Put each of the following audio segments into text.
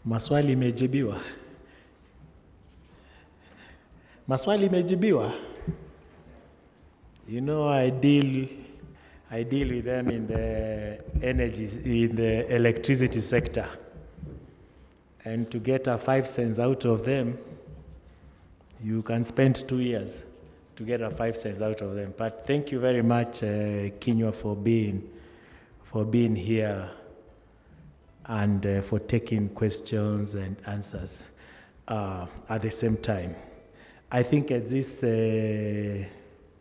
Maswali imejibiwa. Maswali imejibiwa. You know, I deal with them in the electricity sector. And to get a 5 cents out of them, you can spend 2 years to get a 5 cents out of them. But thank you very much, Kinywa, for being here and for taking questions and answers at the same time. I think at this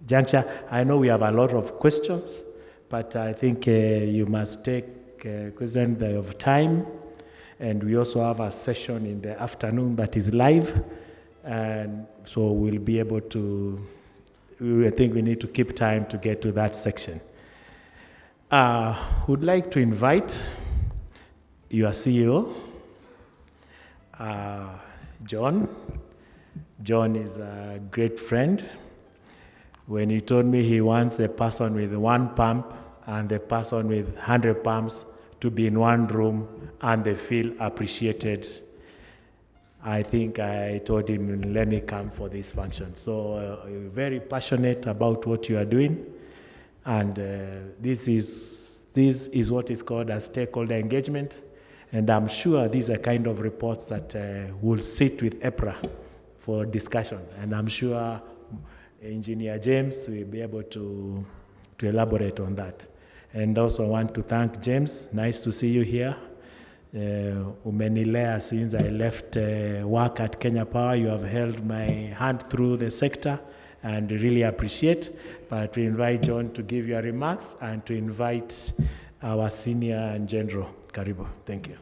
juncture, I know we have a lot of questions, but I think you must take questions of time. And we also have a session in the afternoon that is live. And so we'll be able to, I think we need to keep time to get to that section. Would like to invite your CEO, John. John is a great friend. When he told me he wants a person with 1 pump and the person with 100 pumps to be in one room and they feel appreciated, I think I told him, let me come for this function. So you're very passionate about what you are doing. And this is what is called a stakeholder engagement. And I'm sure these are kind of reports that will sit with EPRA for discussion. And I'm sure Engineer James will be able to elaborate on that. And also I want to thank James. Nice to see you here. Umenilea since I left work at Kenya Power. You have held my hand through the sector and really appreciate. But we invite John to give your remarks and to invite our senior and general. Karibu. Thank you.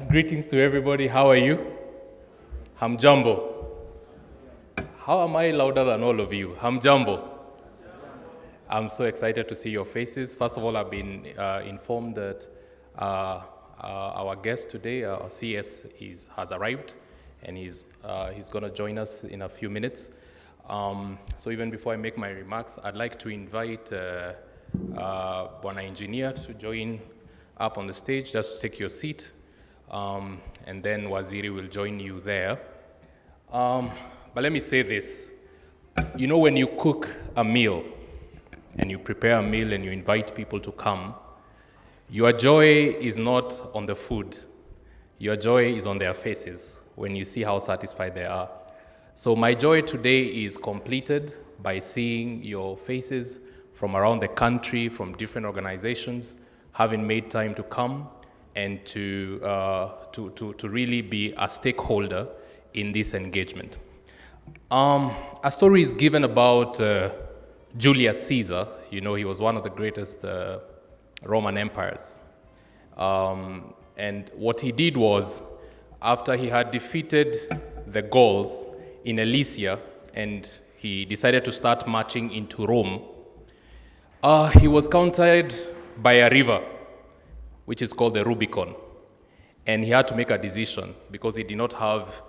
Greetings to everybody. How are you? Hamjambo. How am I louder than all of you? Hamjambo. I'm so excited to see your faces. First of all, I've been informed that our guest today, our CS, has arrived, and he's going to join us in a few minutes. So even before I make my remarks, I'd like to invite Bwana Engineer to join up on the stage. Just take your seat, and then Waziri will join you there. But let me say this. You know, when you cook a meal, and you prepare a meal and you invite people to come, your joy is not on the food. Your joy is on their faces when you see how satisfied they are. So my joy today is completed by seeing your faces from around the country, from different organizations, having made time to come and to really be a stakeholder in this engagement. A story is given about Julius Caesar. You know, he was one of the greatest Roman empires. And what he did was, after he had defeated the Gauls in Elysia, and he decided to start marching into Rome, he was countered by a river, which is called the Rubicon. And he had to make a decision because he did not have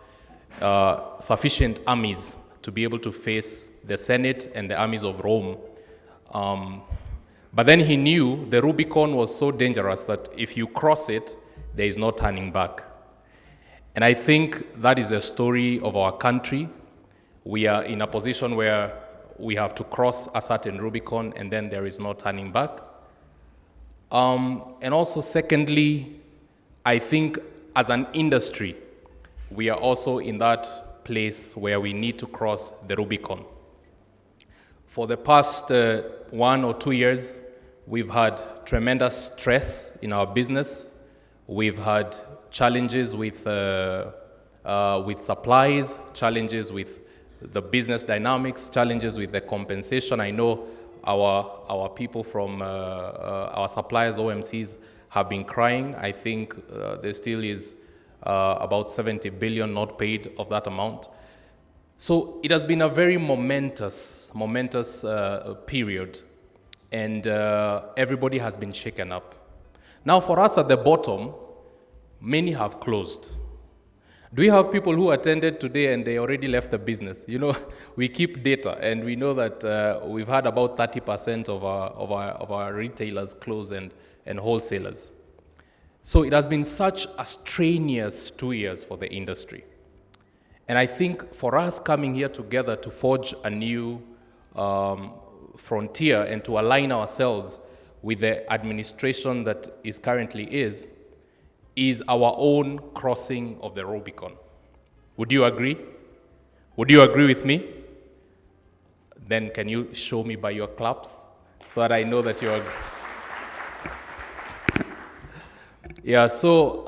sufficient armies to be able to face the Senate and the armies of Rome. But then he knew the Rubicon was so dangerous that if you cross it, there is no turning back. And I think that is the story of our country. We are in a position where we have to cross a certain Rubicon and then there is no turning back. And also secondly, I think as an industry, we are also in that place where we need to cross the Rubicon. For the past 1 or 2 years, we've had tremendous stress in our business. We've had challenges with supplies, challenges with the business dynamics, challenges with the compensation. I know our people from our suppliers, OMCs, have been crying. I think there still is about 70 billion not paid of that amount. So it has been a very momentous period, and everybody has been shaken up. Now for us at the bottom, many have closed. Do we have people who attended today and they already left the business? You know, we keep data, and we know that we've had about 30% of our retailers close and wholesalers. So it has been such a strenuous 2 years for the industry. And I think for us coming here together to forge a new frontier and to align ourselves with the administration that is currently is our own crossing of the Rubicon. Would you agree? Would you agree with me? Then can you show me by your claps so that I know that you're... Yeah, so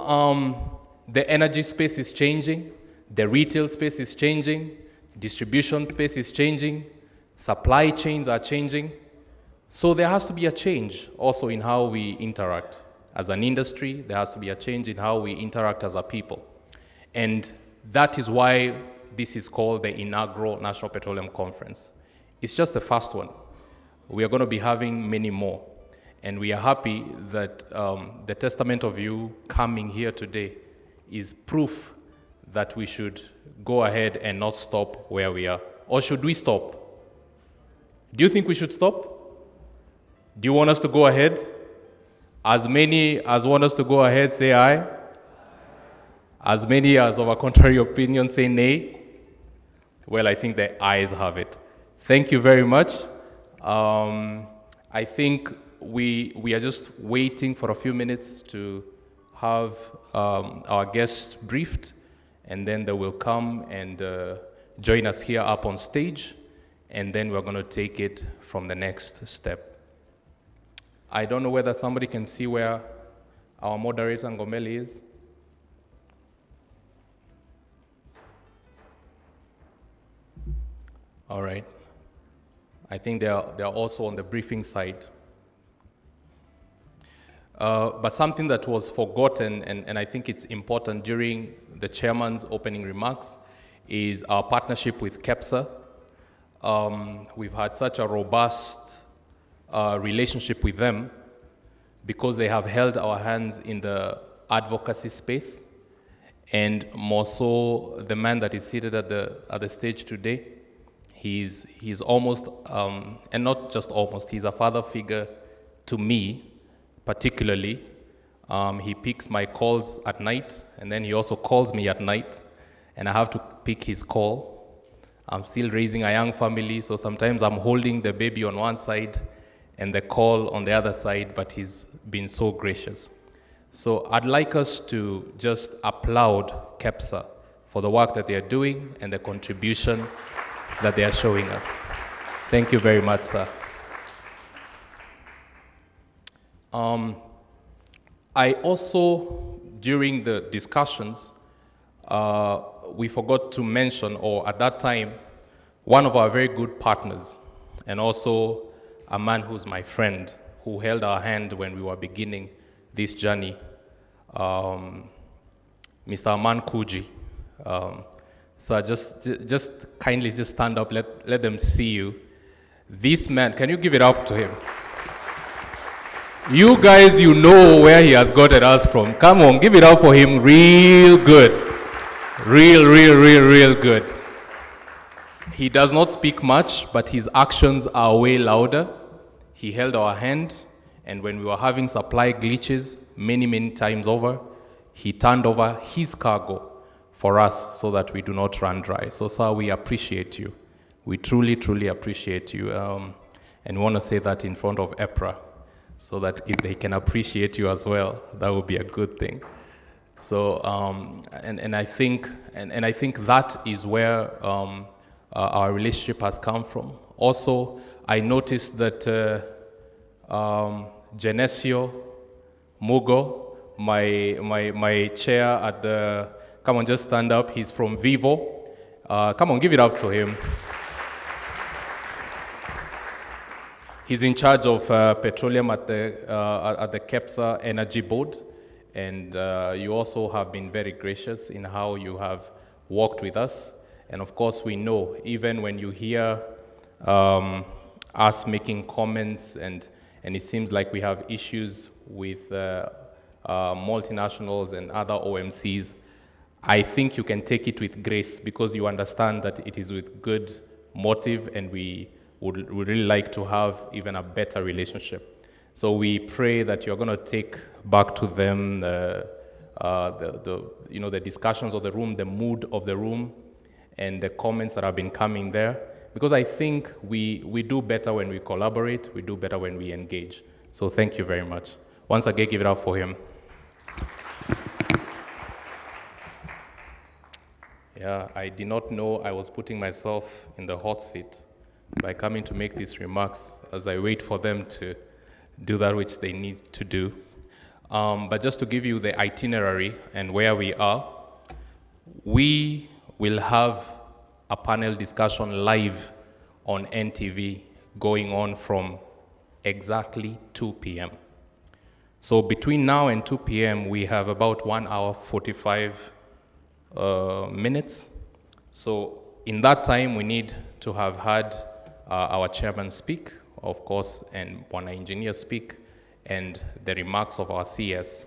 the energy space is changing, the retail space is changing, distribution space is changing, supply chains are changing. So there has to be a change also in how we interact. As an industry, there has to be a change in how we interact as a people. And that is why this is called the inaugural National Petroleum Conference. It's just the first one. We are going to be having many more. And we are happy that the testament of you coming here today is proof that we should go ahead and not stop where we are. Or should we stop? Do you think we should stop? Do you want us to go ahead? As many as want us to go ahead, say aye. As many as of a contrary opinion, say nay. Well, I think the ayes have it. Thank you very much. I think we are just waiting for a few minutes to have our guests briefed, and then they will come and join us here up on stage, and then we're going to take it from the next step. I don't know whether somebody can see where our moderator Ngomeli is. All right. I think they are also on the briefing side. But something that was forgotten, and I think it's important during the chairman's opening remarks, is our partnership with KEPSA. We've had such a robust relationship with them because they have held our hands in the advocacy space, and more so the man that is seated at the stage today. He's almost, and not just almost, he's a father figure to me, particularly. He picks my calls at night, and then he also calls me at night, and I have to pick his call. I'm still raising a young family, so sometimes I'm holding the baby on one side and the call on the other side, but he's been so gracious. So I'd like us to just applaud KEPSA for the work that they are doing and the contribution that they are showing us. Thank you very much, sir. I also, during the discussions, we forgot to mention, or at that time, one of our very good partners, and also a man who's my friend, who held our hand when we were beginning this journey, Mr. Aman Kuji. So just kindly just stand up, let them see you. This man, can you give it up to him? You guys, you know where he has gotten us from. Come on, give it up for him. Real good. Real good. He does not speak much, but his actions are way louder. He held our hand, and when we were having supply glitches many times over, he turned over his cargo for us so that we do not run dry. So, sir, we appreciate you. We truly appreciate you. And we want to say that in front of EPRA, so that if they can appreciate you as well, that would be a good thing. So, and I think that is where our relationship has come from. Also, I noticed that Genesio Mugo, my chair at the, come on, just stand up. He's from Vivo. Come on, give it up for him. He's in charge of petroleum at the KEPSA Energy Board, and you also have been very gracious in how you have worked with us. And of course, we know, even when you hear us making comments, and it seems like we have issues with multinationals and other OMCs, I think you can take it with grace because you understand that it is with good motive, and we would really like to have even a better relationship. So we pray that you're going to take back to them the discussions of the room, the mood of the room, and the comments that have been coming there. Because I think we do better when we collaborate, we do better when we engage. So thank you very much. Once again, give it up for him. Yeah, I did not know I was putting myself in the hot seat by coming to make these remarks as I wait for them to do that which they need to do. But just to give you the itinerary and where we are, we will have a panel discussion live on NTV going on from exactly 2 p.m. So between now and 2 p.m., we have about 1 hour, 45 minutes. So in that time, we need to have had our chairman speak, of course, and one engineer speak, and the remarks of our CS.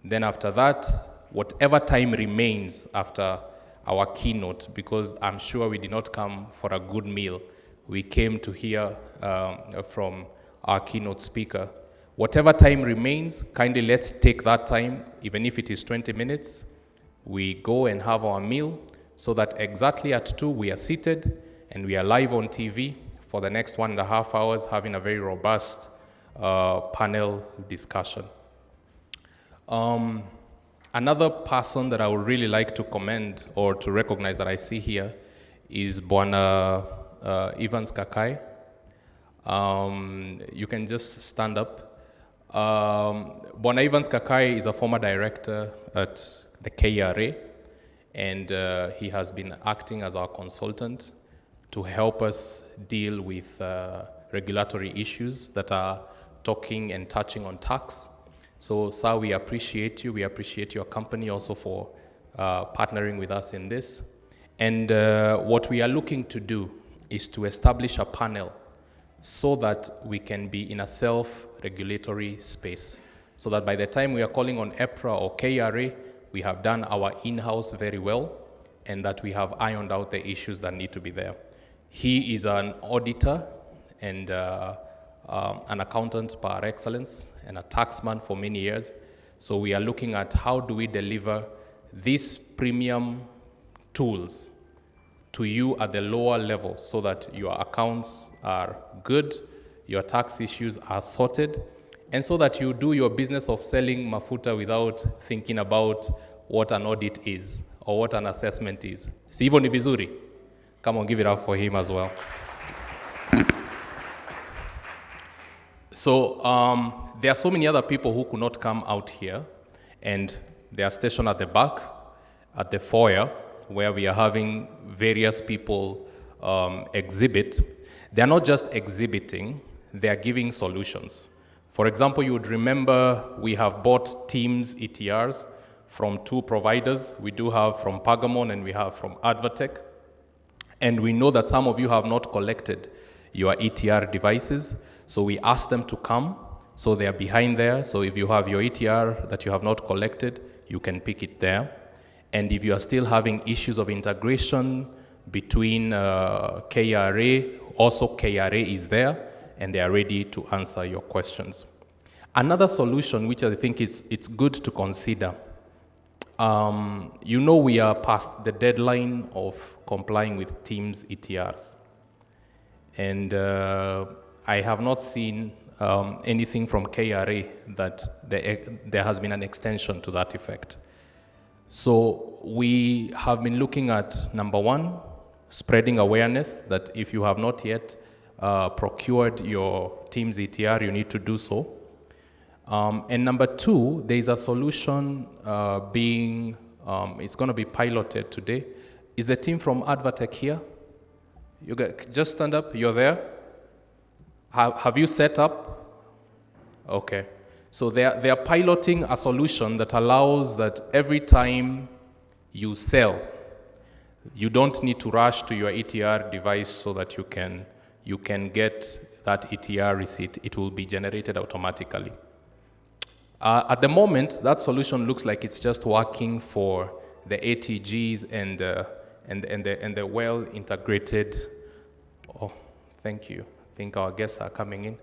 Then after that, whatever time remains after our keynote, because I'm sure we did not come for a good meal. We came to hear from our keynote speaker. Whatever time remains, kindly let's take that time, even if it is 20 minutes. We go and have our meal so that exactly at 2 we are seated and we are live on TV for the next 1.5 hours having a very robust panel discussion. Another person that I would really like to commend or to recognize that I see here is Bwana Evans Kakai. You can just stand up. Bwana Evans Kakai is a former director at the KRA, and he has been acting as our consultant to help us deal with regulatory issues that are talking and touching on tax. So, sir, we appreciate you. We appreciate your company also for partnering with us in this. And what we are looking to do is to establish a panel so that we can be in a self-regulatory space. So that by the time we are calling on EPRA or KRA, we have done our in-house very well, and that we have ironed out the issues that need to be there. He is an auditor and an accountant par excellence and a taxman for many years. So we are looking at how do we deliver these premium tools to you at the lower level so that your accounts are good, your tax issues are sorted, and so that you do your business of selling mafuta without thinking about what an audit is or what an assessment is. Si hivyo ni vizuri? Come on, give it up for him as well. So there are so many other people who could not come out here, and they are stationed at the back, at the foyer, where we are having various people exhibit. They are not just exhibiting, they are giving solutions. For example, you would remember we have bought Teams ETRs from 2 providers. We do have from Pagamon and we have from Advatech. And we know that some of you have not collected your ETR devices. So we asked them to come. So they are behind there. So if you have your ETR that you have not collected, you can pick it there. And if you are still having issues of integration between KRA, also KRA is there, and they are ready to answer your questions. Another solution, which I think it's good to consider, you know we are past the deadline of complying with Teams ETRs. And I have not seen anything from KRA that there has been an extension to that effect. So we have been looking at, number 1, spreading awareness that if you have not yet procured your Teams ETR, you need to do so. And number 2, there is a solution it's going to be piloted today. Is the team from Advatech here? You guys, just stand up, you're there? Have you set up? Okay. So they are piloting a solution that allows that every time you sell, you don't need to rush to your ETR device so that you can get that ETR receipt. It will be generated automatically. At the moment, that solution looks like it's just working for the ATGs and the well integrated. Oh, thank you. I think our guests are coming in.